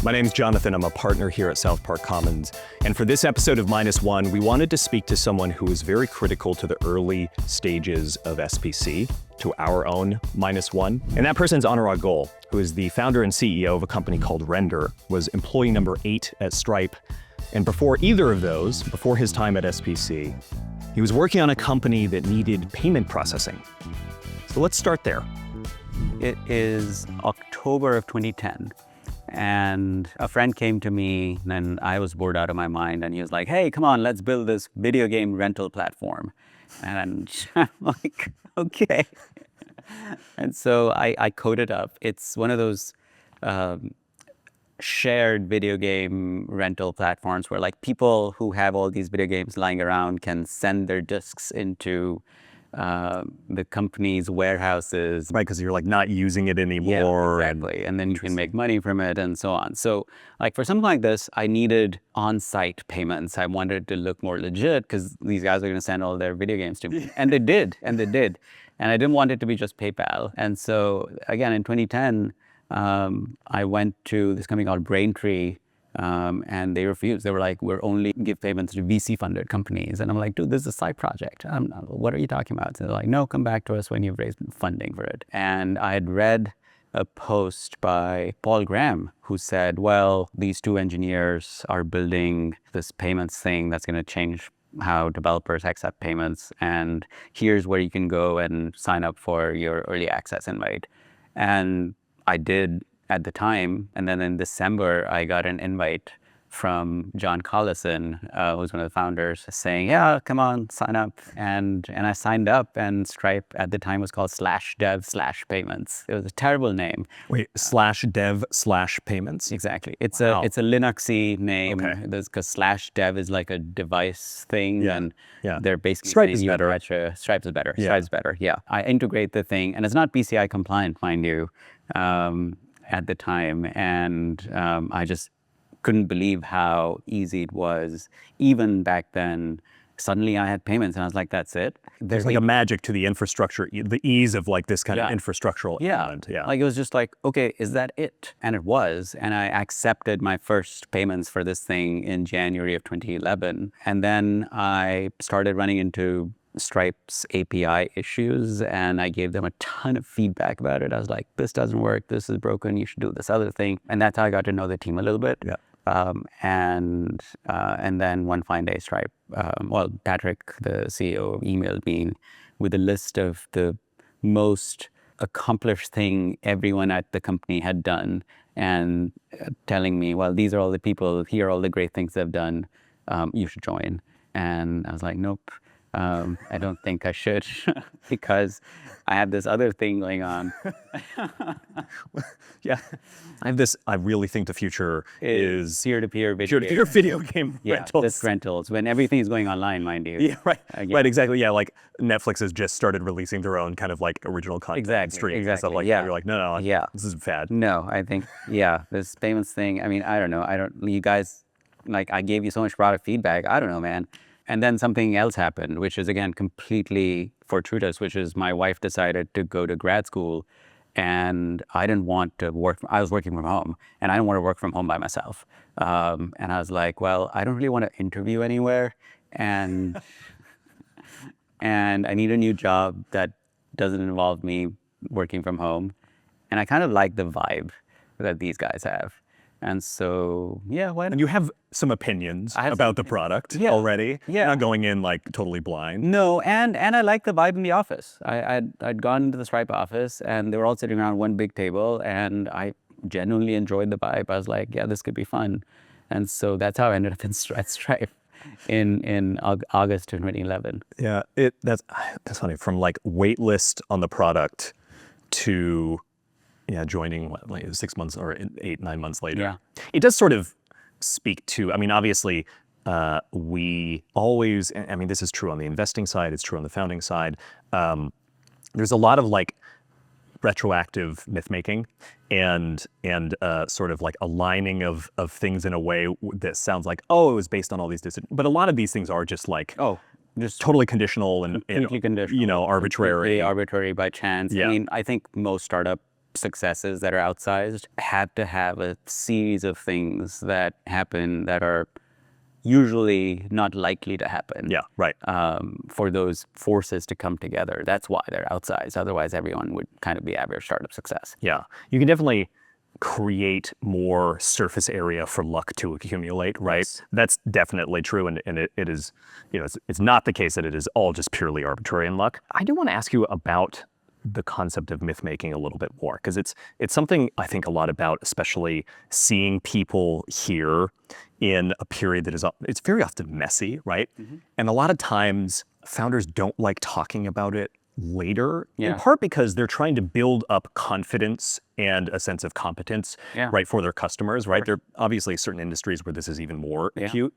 My name's Jonathan. I'm a partner here at South Park Commons. And for this episode of Minus One, we wanted to speak to someone who was very critical to the early stages of SPC, to our own Minus One. And that person's Anurag Goel, who is the founder and CEO of a company called Render, was employee number 8 at Stripe. And before either of those, before his time at SPC, he was working on a company that needed payment processing. So let's start there. It is October of 2010. And a friend came to me and I was bored out of my mind and he was like, hey, come on, let's build this video game rental platform. And I'm like, okay. And so I coded up. It's one of those shared video game rental platforms where like people who have all these video games lying around can send their discs into the company's warehouses. Right, because you're like not using it anymore. Yeah, exactly. And then you can make money from it and so on. So like for something like this, I needed on-site payments. I wanted to look more legit because these guys are going to send all their video games to me. And they did. And I didn't want it to be just PayPal. And so again, in 2010, I went to this company called Braintree. And they refused. They were like, we're only give payments to VC-funded companies. And I'm like, dude, this is a side project. What are you talking about? So they're like, no, come back to us when you've raised funding for it. And I had read a post by Paul Graham who said, well, these two engineers are building this payments thing that's going to change how developers accept payments. And here's where you can go and sign up for your early access invite. And I did at the time, and then in December, I got an invite from John Collison, who's one of the founders, saying, yeah, come on, sign up. And I signed up, and Stripe at the time was called /dev/payments. It was a terrible name. Wait, /dev/payments? Exactly. It's Wow. a Linuxy name, Okay. because /dev is like a device thing, and they're basically Stripe saying is you better. Stripe is better. Yeah. Stripe's better, yeah. I integrate the thing, and it's not PCI compliant, mind you, at the time, and I just couldn't believe how easy it was. Even back then, suddenly I had payments, and I was like, "That's it." There's like a magic to the infrastructure, the ease of like this kind of infrastructural element. Yeah, like it was just like, okay, is that it? And it was, and I accepted my first payments for this thing in January of 2011, and then I started running into Stripe's API issues, and I gave them a ton of feedback about it. I was like, this doesn't work, this is broken, you should do this other thing. And that's how I got to know the team a little bit. Yeah. And then one fine day, Stripe, Patrick, the CEO, emailed me with a list of the most accomplished thing everyone at the company had done, and telling me, well, these are all the people, here are all the great things they've done, you should join. And I was like, nope. I don't think I should because I have this other thing going on. Yeah, I really think the future is peer-to-peer video video game rentals. Just rentals, when everything is going online, mind you. Yeah, right. Right, exactly. Yeah, like Netflix has just started releasing their own kind of like original content streams and stuff like that. You're like, no, this is bad. No, I think, this payments thing, I mean, I don't know. You guys, like, I gave you so much product feedback. I don't know, man. And then something else happened, which is, again, completely fortuitous, which is my wife decided to go to grad school, and I didn't want to work. I was working from home, and I didn't want to work from home by myself. And I was like, well, I don't really want to interview anywhere, and I need a new job that doesn't involve me working from home. And I kind of like the vibe that these guys have. And so, why not? And you have some opinions about the product already. Yeah. You're not going in like totally blind. No, and I like the vibe in the office. I'd gone into the Stripe office, and they were all sitting around one big table, and I genuinely enjoyed the vibe. I was like, yeah, this could be fun. And so that's how I ended up at Stripe in August of 2011. Yeah, that's funny. From like wait list on the product to joining like 6 months or 8-9 months later. Yeah. It does sort of speak to, I mean, obviously, we always, I mean, this is true on the investing side, it's true on the founding side. There's a lot of like retroactive myth making and sort of like aligning of things in a way that sounds like, oh, it was based on all these but a lot of these things are just like, just totally conditional and conditional, arbitrary. Arbitrary by chance. Yeah. I mean, I think most startup successes that are outsized have to have a series of things that happen that are usually not likely to happen. Yeah, right. For those forces to come together. That's why they're outsized. Otherwise, everyone would kind of be average startup success. Yeah, you can definitely create more surface area for luck to accumulate, right? Yes. That's definitely true, and it is, it's not the case that it is all just purely arbitrary and luck. I do want to ask you about the concept of myth making a little bit more, because it's something I think a lot about, especially seeing people here in a period that is, it's very often messy, right? And a lot of times founders don't like talking about it later, in part because they're trying to build up confidence and a sense of competence, right, for their customers, right? There are obviously certain industries where this is even more acute.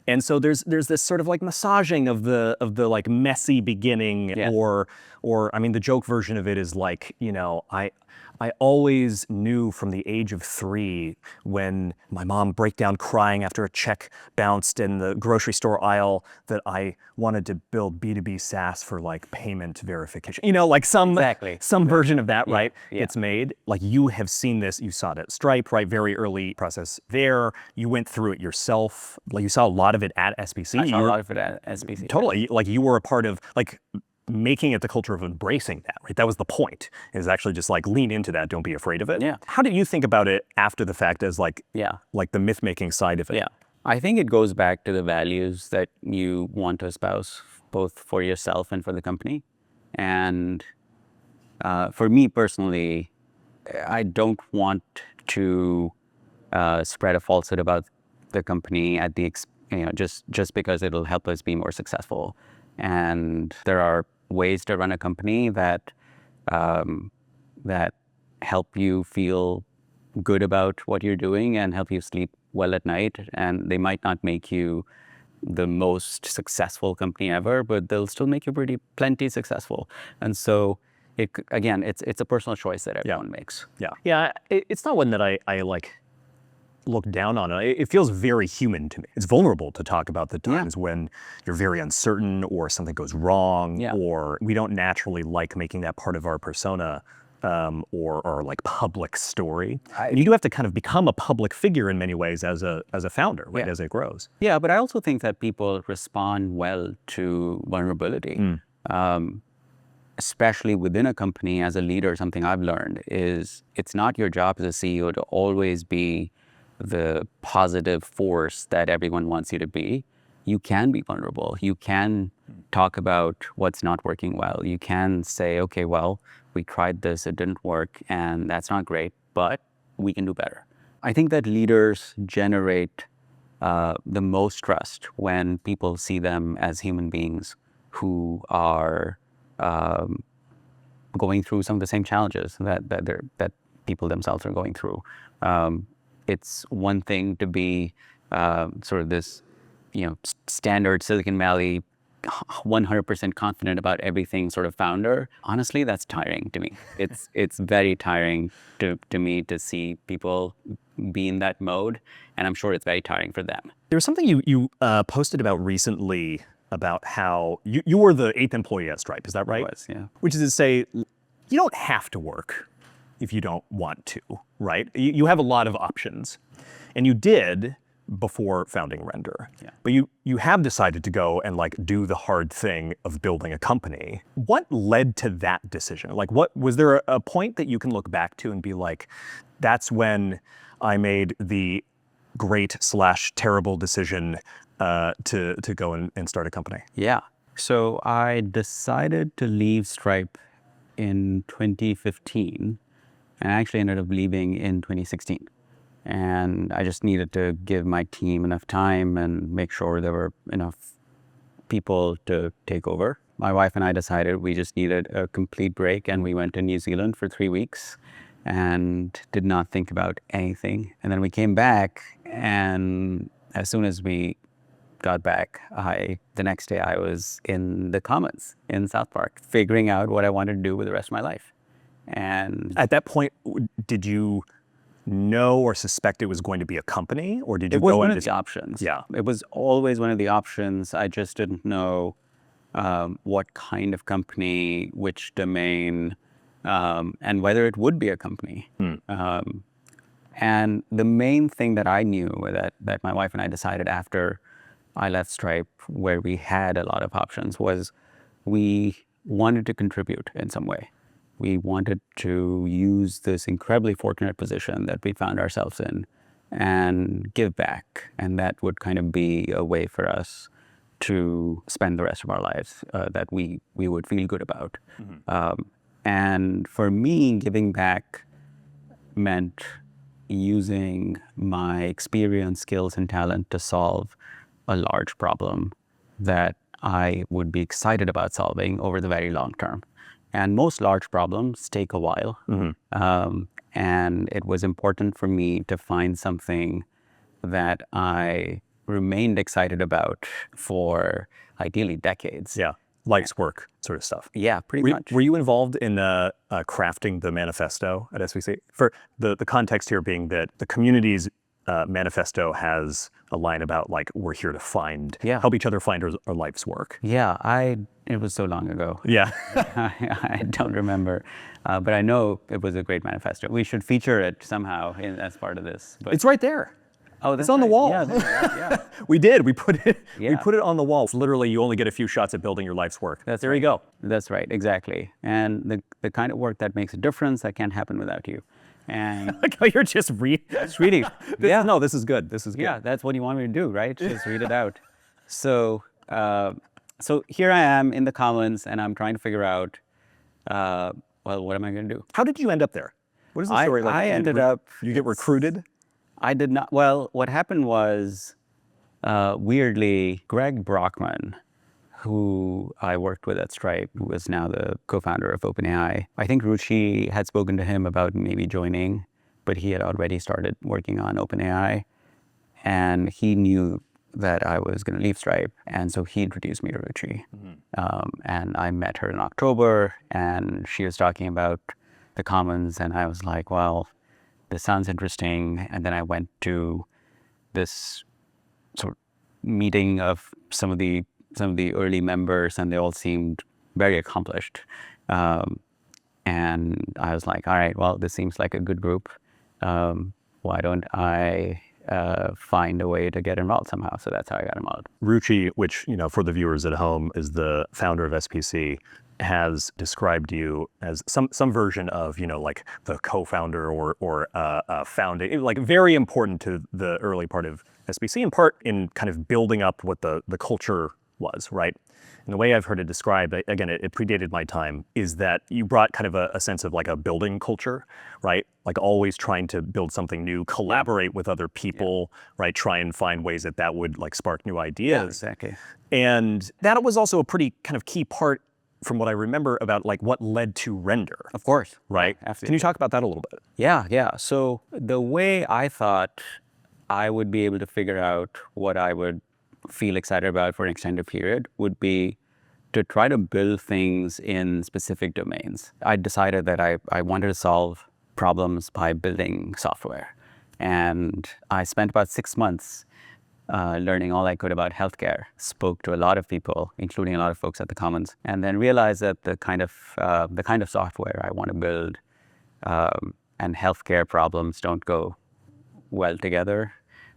And so there's this sort of like massaging of the like messy beginning, or I mean, the joke version of it is like, I always knew from the age of 3 when my mom break down crying after a check bounced in the grocery store aisle that I wanted to build B2B SaaS for like payment verification. Like some version of that, right? It's made. Like you have seen this, you saw it at Stripe, right? Very early process there. You went through it yourself. Like you saw a lot of it at SPC. I saw a lot of it at SPC. Totally. Like you were a part of like making it the culture of embracing that, right? That was the point, is actually just like lean into that, don't be afraid of it. Yeah. How did you think about it after the fact as like the myth making side of it? Yeah. I think it goes back to the values that you want to espouse, both for yourself and for the company. And for me personally, I don't want to spread a falsehood about the company at the just because it'll help us be more successful. And there are ways to run a company that that help you feel good about what you're doing and help you sleep well at night. And they might not make you the most successful company ever, but they'll still make you plenty successful. And so it's a personal choice that everyone makes. Yeah, it's not one that I like look down on. It feels very human to me. It's vulnerable to talk about the times when you're very uncertain or something goes wrong, or we don't naturally like making that part of our persona or like public story. And you do have to kind of become a public figure in many ways as a founder, right, as it grows. Yeah, but I also think that people respond well to vulnerability. Especially within a company as a leader. Something I've learned is it's not your job as a CEO to always be the positive force that everyone wants you to be. You can be vulnerable. You can talk about what's not working well. You can say, okay, well, we tried this, it didn't work, and that's not great, but we can do better. I think that leaders generate the most trust when people see them as human beings who are going through some of the same challenges that people themselves are going through. It's one thing to be sort of this, standard Silicon Valley, 100% confident about everything sort of founder. Honestly, that's tiring to me. It's very tiring to me to see people be in that mode, and I'm sure it's very tiring for them. There was something you posted about recently about how you were the 8th employee at Stripe. Is that right? I was, yeah. Which is to say, you don't have to work if you don't want to, right? You have a lot of options, and you did before founding Render. But you have decided to go and like do the hard thing of building a company. What led to that decision? Like, what was there a point that you can look back to and be like, that's when I made the great/terrible decision to go and start a company? Yeah. So I decided to leave Stripe in 2015. And I actually ended up leaving in 2016. And I just needed to give my team enough time and make sure there were enough people to take over. My wife and I decided we just needed a complete break, and we went to New Zealand for 3 weeks and did not think about anything. And then we came back, and as soon as we got back, the next day I was in the Commons in South Park, figuring out what I wanted to do with the rest of my life. And at that point, did you know or suspect it was going to be a company, or did you go into... It was one of the options. Yeah. It was always one of the options. I just didn't know what kind of company, which domain, and whether it would be a company. And the main thing that I knew that my wife and I decided after I left Stripe, where we had a lot of options, was we wanted to contribute in some way. We wanted to use this incredibly fortunate position that we found ourselves in and give back. And that would kind of be a way for us to spend the rest of our lives that we would feel good about. And for me, giving back meant using my experience, skills, and talent to solve a large problem that I would be excited about solving over the very long term. And most large problems take a while. And it was important for me to find something that I remained excited about for ideally decades. Yeah, life's work sort of stuff. Yeah, pretty much. Were you involved in crafting the manifesto at SPC? For the context here being that the community's manifesto has a line about like, we're here to help each other find our life's work. Yeah, it was so long ago. Yeah. I don't remember, but I know it was a great manifesto. We should feature it somehow as part of this. But it's right there. Oh, that's it's on the wall. Yeah, yeah. We did. We put it. Yeah. We put it on the wall. It's literally, you only get a few shots at building your life's work. There you go. That's right. Exactly. And the kind of work that makes a difference that can't happen without you. And you're just reading. Yeah. No, this is good. This is good. Yeah, that's what you want me to do, right? Just read it out. So, so here I am in the Commons, and I'm trying to figure out, well, what am I going to do? How did you end up there? What is the story like? I ended up. You get recruited? I did not. Well, what happened was, weirdly, Greg Brockman, who I worked with at Stripe, who is now the co-founder of OpenAI. I think Ruchi had spoken to him about maybe joining, but he had already started working on OpenAI, and he knew that I was going to leave Stripe, and so he introduced me to Ruchi. And I met her in October, and she was talking about the Commons, and I was like, well, this sounds interesting. And then I went to this sort of meeting of some of the early members, and they all seemed very accomplished. And I was like, all right, well, this seems like a good group. Why don't I find a way to get involved somehow? So that's how I got involved. Ruchi, which, for the viewers at home, is the founder of SPC, has described you as some version of, like the co-founder or founding, like very important to the early part of SPC, in part in kind of building up what the culture was, right? And the way I've heard it described, again, it predated my time, is that you brought kind of a sense of like a building culture, right? Like always trying to build something new, collaborate with other people, right? Try and find ways that would like spark new ideas. Yeah, exactly. And that was also a pretty kind of key part from what I remember about like what led to Render. Of course. Right? Absolutely. Can you talk about that a little bit? Yeah. So the way I thought I would be able to figure out what I would feel excited about for an extended period would be to try to build things in specific domains. I decided that I wanted to solve problems by building software. And I spent about 6 months learning all I could about healthcare, spoke to a lot of people, including a lot of folks at the Commons, and then realized that the kind of software I want to build and healthcare problems don't go well together.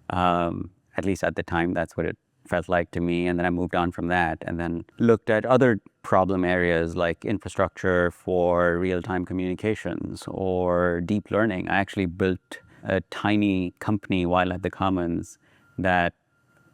At least at the time, that's what it felt like to me. And then I moved on from that and then looked at other problem areas like infrastructure for real-time communications or deep learning. I actually built a tiny company while at the Commons that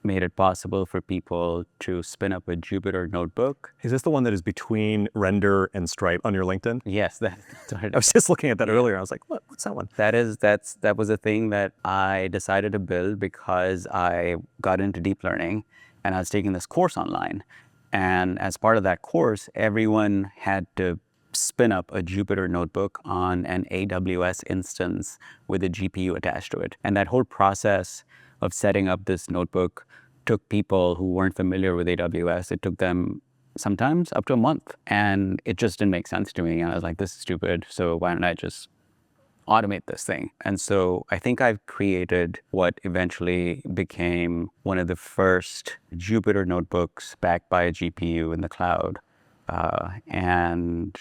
made it possible for people to spin up a Jupyter notebook. Is this the one that is between Render and Stripe on your LinkedIn? Yes, that's I was just looking at that earlier. I was like, what's that one? That was a thing that I decided to build because I got into deep learning and I was taking this course online. And as part of that course, everyone had to spin up a Jupyter notebook on an AWS instance with a GPU attached to it. And that whole process of setting up this notebook took people who weren't familiar with AWS. It took them sometimes up to a month. And it just didn't make sense to me. And I was like, this is stupid. So why don't I just automate this thing? And so I think I've created what eventually became one of the first Jupyter notebooks backed by a GPU in the cloud. And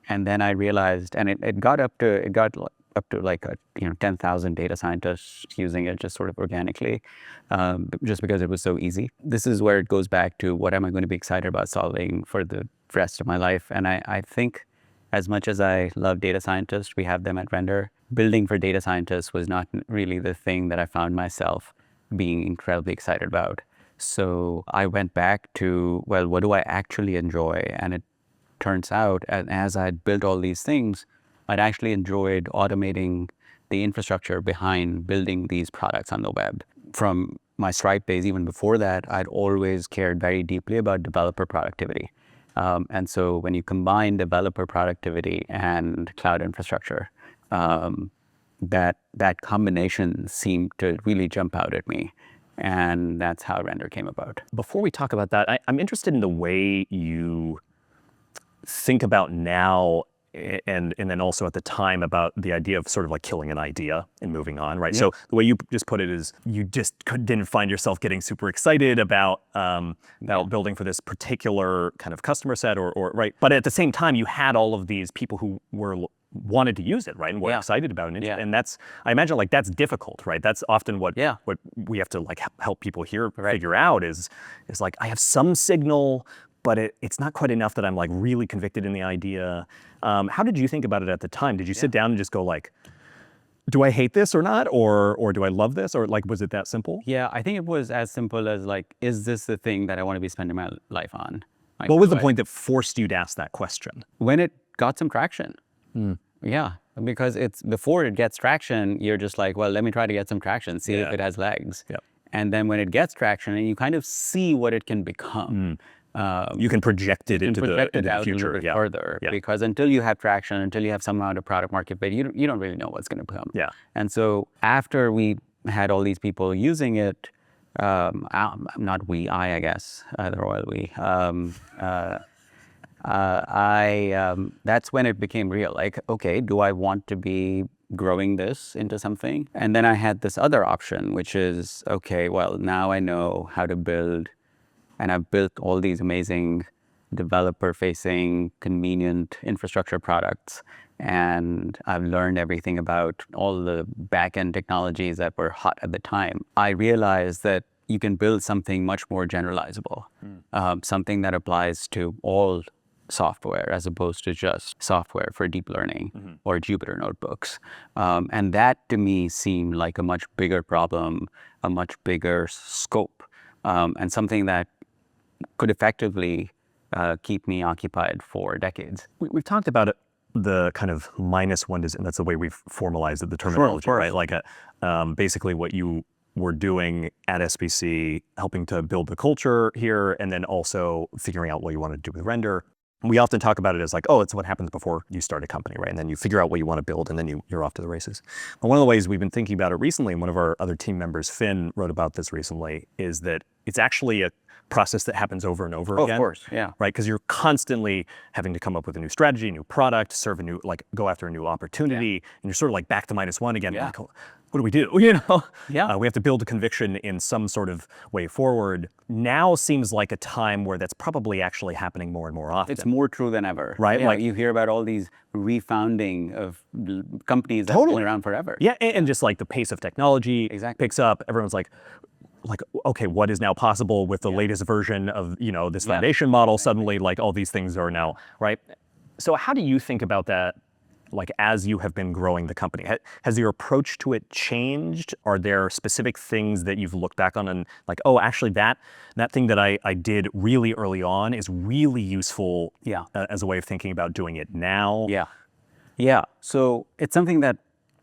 And then I realized, and it got up to like 10,000 data scientists using it just sort of organically, just because it was so easy. This is where it goes back to what am I going to be excited about solving for the rest of my life. And I think as much as I love data scientists, we have them at Render, building for data scientists was not really the thing that I found myself being incredibly excited about. So I went back to, well, what do I actually enjoy? And it turns out, as I'd built all these things, I'd actually enjoyed automating the infrastructure behind building these products on the web. From my Stripe days, even before that, I'd always cared very deeply about developer productivity. And so when you combine developer productivity and cloud infrastructure, that combination seemed to really jump out at me. And that's how Render came about. Before we talk about that, I'm interested in the way you think about now and then also at the time about the idea of sort of like killing an idea and moving on, right? Yeah. So the way you just put it is you just didn't find yourself getting super excited about building for this particular kind of customer set or right. But at the same time, you had all of these people who wanted to use it, right? And were excited about it. And that's, I imagine like that's difficult, right? That's often what we have to like help people here figure out is like, I have some signal, but it's not quite enough that I'm like really convicted in the idea. How did you think about it at the time? Did you sit down and just go like, do I hate this or not? Or do I love this? Or like, was it that simple? Yeah, I think it was as simple as like, is this the thing that I want to be spending my life on? Like, what was the point that forced you to ask that question? When it got some traction. Yeah, because it's before it gets traction, you're just like, well, let me try to get some traction, see if it has legs. And then when it gets traction and you kind of see what it can become. You can project it into the future. A little bit further, because until you have traction, until you have some amount of product market fit, you don't really know what's going to become. And so after we had all these people using it, not we, I guess, the royal we, that's when it became real. Like, okay, do I want to be growing this into something? And then I had this other option, which is, okay, well, now I know how to build, and I've built all these amazing developer-facing, convenient infrastructure products. And I've learned everything about all the back-end technologies that were hot at the time. I realized that you can build something much more generalizable, something that applies to all software as opposed to just software for deep learning or Jupyter notebooks. And that to me seemed like a much bigger problem, a much bigger scope, and something that could effectively keep me occupied for decades. We've talked about it, the kind of -1 design, that's the way we've formalized it, the terminology, right? Like basically what you were doing at SPC, helping to build the culture here, and then also figuring out what you want to do with Render. We often talk about it as like, oh, it's what happens before you start a company, right? And then you figure out what you want to build, and then you're off to the races. And one of the ways we've been thinking about it recently, and one of our other team members, Finn, wrote about this recently, is that it's actually a process that happens over and over again. Of course, yeah. Right, because you're constantly having to come up with a new strategy, a new product, serve a new, like go after a new opportunity, and you're sort of like back to -1 again. Like, what do we do? You know, we have to build a conviction in some sort of way forward. Now seems like a time where that's probably actually happening more and more often. It's more true than ever, right? Like you hear about all these refounding of companies that have been around forever. Yeah, and just like the pace of technology picks up. Everyone's like, okay, what is now possible with the latest version of this foundation model? Suddenly, like all these things are now right. So how do you think about that? Like as you have been growing the company, has your approach to it changed? Are there specific things that you've looked back on and like, oh, actually that thing that I did really early on is really useful as a way of thinking about doing it now? Yeah. So it's something that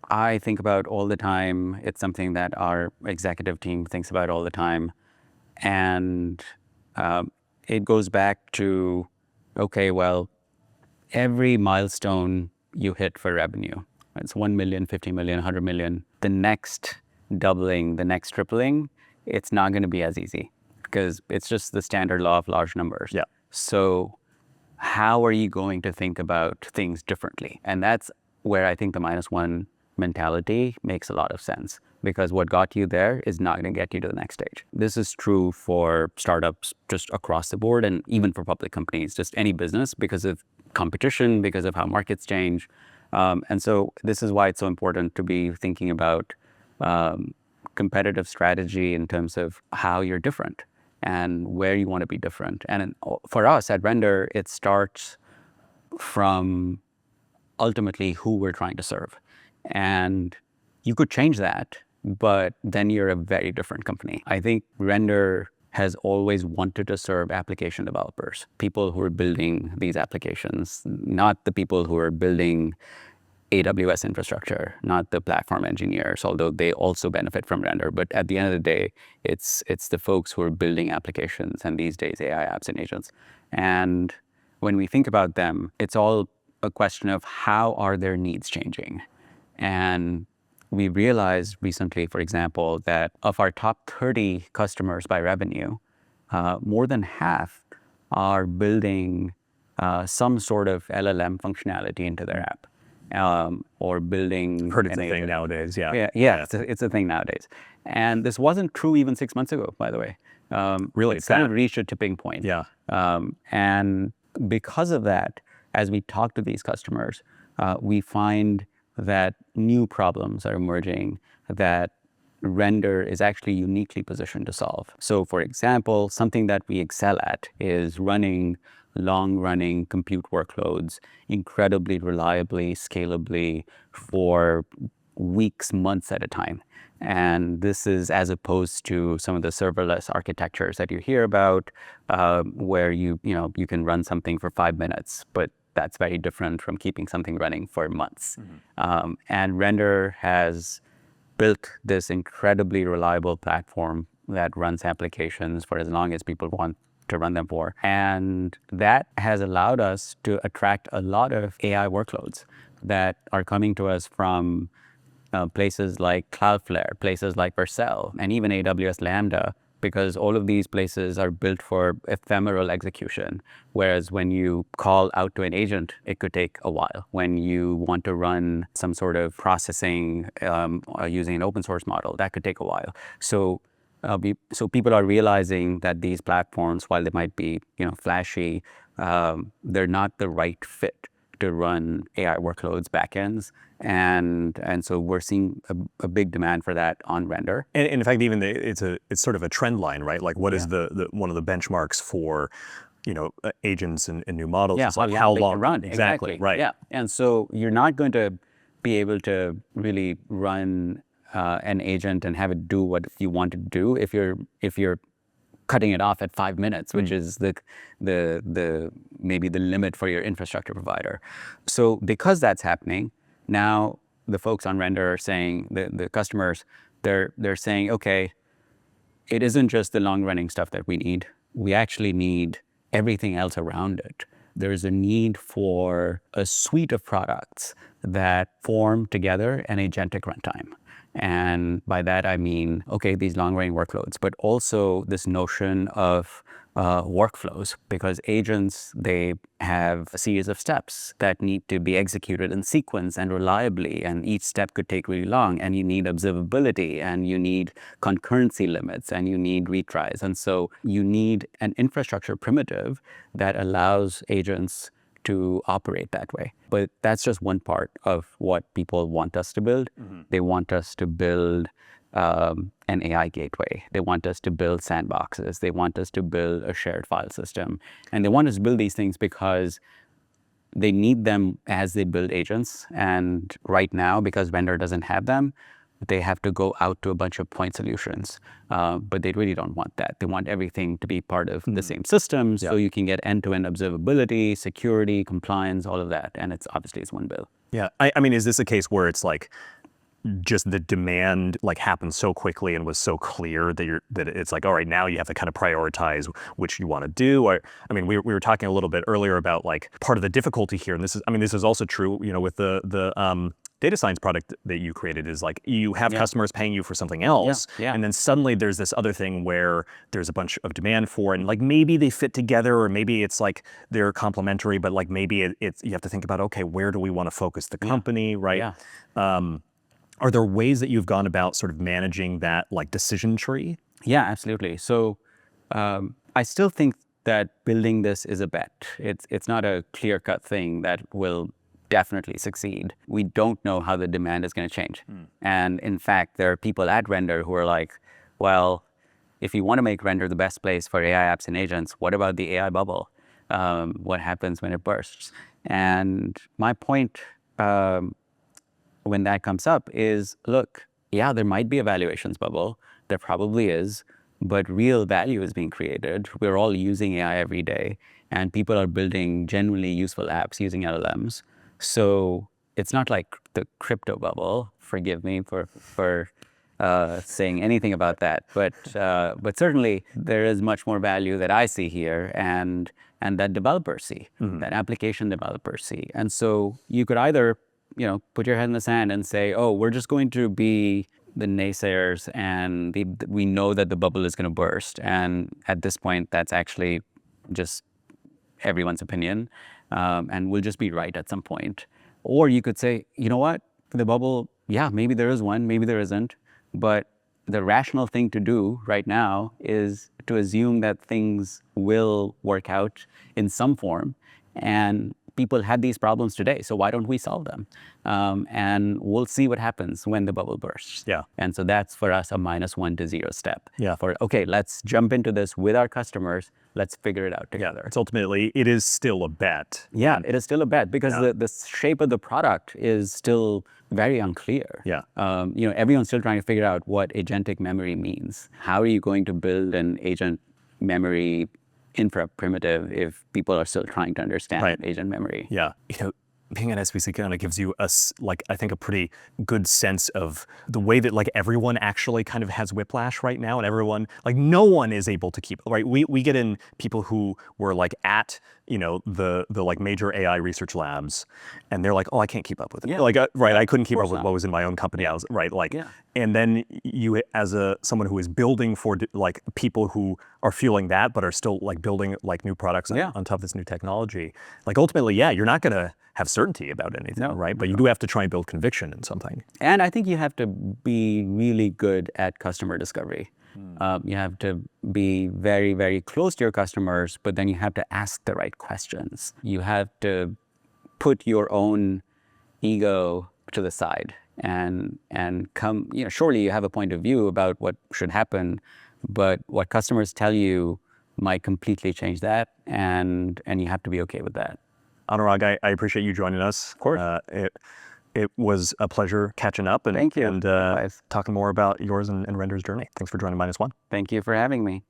I think about all the time. It's something that our executive team thinks about all the time. And it goes back to, okay, well, every milestone you hit for revenue, it's 1 million, 50 million, 100 million. The next doubling, the next tripling, it's not going to be as easy because it's just the standard law of large numbers. So how are you going to think about things differently? And that's where I think the -1 mentality makes a lot of sense, because what got you there is not going to get you to the next stage. This is true for startups just across the board, and even for public companies, just any business, because if competition, because of how markets change. And so this is why it's so important to be thinking about competitive strategy in terms of how you're different and where you want to be different. And for us at Render, it starts from ultimately who we're trying to serve. And you could change that, but then you're a very different company. I think Render has always wanted to serve application developers, people who are building these applications, not the people who are building AWS infrastructure, not the platform engineers, although they also benefit from Render. But at the end of the day, it's the folks who are building applications, and these days AI apps and agents. And when we think about them, it's all a question of how are their needs changing. And we realized recently, for example, that of our top 30 customers by revenue, more than half are building some sort of LLM functionality into their app. Or building. Heard it's a thing nowadays, yeah. Yeah, it's a thing nowadays. And this wasn't true even 6 months ago, by the way. Really? It's kind of reached a tipping point. Yeah. And because of that, as we talk to these customers, we find that new problems are emerging that Render is actually uniquely positioned to solve. So for example, something that we excel at is running long-running compute workloads incredibly reliably, scalably for weeks, months at a time. And this is as opposed to some of the serverless architectures that you hear about, where you can run something for 5 minutes, but that's very different from keeping something running for months. And Render has built this incredibly reliable platform that runs applications for as long as people want to run them for. And that has allowed us to attract a lot of AI workloads that are coming to us from places like Cloudflare, places like Vercel, and even AWS Lambda, because all of these places are built for ephemeral execution. Whereas when you call out to an agent, it could take a while. When you want to run some sort of processing using an open source model, that could take a while. So people are realizing that these platforms, while they might be flashy, they're not the right fit to run AI workloads backends, and so we're seeing a big demand for that on Render. And in fact, even it's sort of a trend line, right? Like, what is the one of the benchmarks for agents and new models? Yeah, it's like how long long run exactly, right? Yeah, and so you're not going to be able to really run an agent and have it do what you want to do if you're cutting it off at 5 minutes, which is maybe the limit for your infrastructure provider. So because that's happening, now the folks on Render are saying, the customers, they're saying, okay, it isn't just the long running stuff that we need. We actually need everything else around it. There's a need for a suite of products that form together an agentic runtime. And by that, I mean, okay, these long-running workloads, but also this notion of workflows, because agents, they have a series of steps that need to be executed in sequence and reliably, and each step could take really long, and you need observability, and you need concurrency limits, and you need retries. And so you need an infrastructure primitive that allows agents to operate that way. But that's just one part of what people want us to build. They want us to build an AI gateway. They want us to build sandboxes. They want us to build a shared file system. And they want us to build these things because they need them as they build agents. And right now, because Render doesn't have them, they have to go out to a bunch of point solutions. But they really don't want that. They want everything to be part of the same system, so you can get end-to-end observability, security, compliance, all of that. And it's one bill. Yeah, I mean, is this a case where it's like just the demand happened so quickly and was so clear that it's like, all right, now you have to kind of prioritize which you want to do? Or, I mean, we were talking a little bit earlier about part of the difficulty here, and this is also true, with the data science product that you created, is you have customers paying you for something else, and then suddenly there's this other thing where there's a bunch of demand for it, and maybe they fit together, or maybe it's they're complementary, but maybe it's you have to think about, okay, where do we want to focus the company, right? Are there ways that you've gone about sort of managing that decision tree? Yeah, absolutely. So I still think that building this is a bet. It's not a clear-cut thing that will definitely succeed. We don't know how the demand is going to change. And in fact, there are people at Render who are like, well, if you want to make Render the best place for AI apps and agents, what about the AI bubble? What happens when it bursts? And my point when that comes up is, look, yeah, there might be a valuations bubble. There probably is. But real value is being created. We're all using AI every day, and people are building genuinely useful apps using LLMs. So it's not like the crypto bubble. Forgive me for saying anything about that, but certainly there is much more value that I see here, and that developers see, that application developers see. And so you could either, put your head in the sand and say, oh, we're just going to be the naysayers, and we know that the bubble is going to burst. And at this point, that's actually just everyone's opinion, and we'll just be right at some point. Or you could say, you know what, the bubble, yeah, maybe there is one, maybe there isn't. But the rational thing to do right now is to assume that things will work out in some form, and people had these problems today, so why don't we solve them? And we'll see what happens when the bubble bursts. Yeah. And so that's for us a -1 to 0 step. Yeah. For, okay, let's jump into this with our customers. Let's figure it out together. It's ultimately, it is still a bet. Yeah, it is still a bet because the shape of the product is still very unclear. Yeah. Everyone's still trying to figure out what agentic memory means. How are you going to build an agent memory infra primitive if people are still trying to understand agent memory? Yeah. Being at SPC kind of gives you I think a pretty good sense of the way that everyone actually kind of has whiplash right now, and everyone, no one is able to keep, right? We get in people who were at, the major AI research labs, and they're like, oh, I can't keep up with it. Yeah. I couldn't keep up with what was in my own company. I was and then you, as someone who is building for people who are feeling that, but are still building new products on top of this new technology, ultimately, you're not going to have certainty about anything, right? But you do have to try and build conviction in something. And I think you have to be really good at customer discovery. You have to be very, very close to your customers, but then you have to ask the right questions. You have to put your own ego to the side and come, surely you have a point of view about what should happen, but what customers tell you might completely change that, and you have to be okay with that. Anurag, I appreciate you joining us. Of course. It was a pleasure catching up and Thank you. talking more about yours and Render's journey. Thanks for joining -1. Thank you for having me.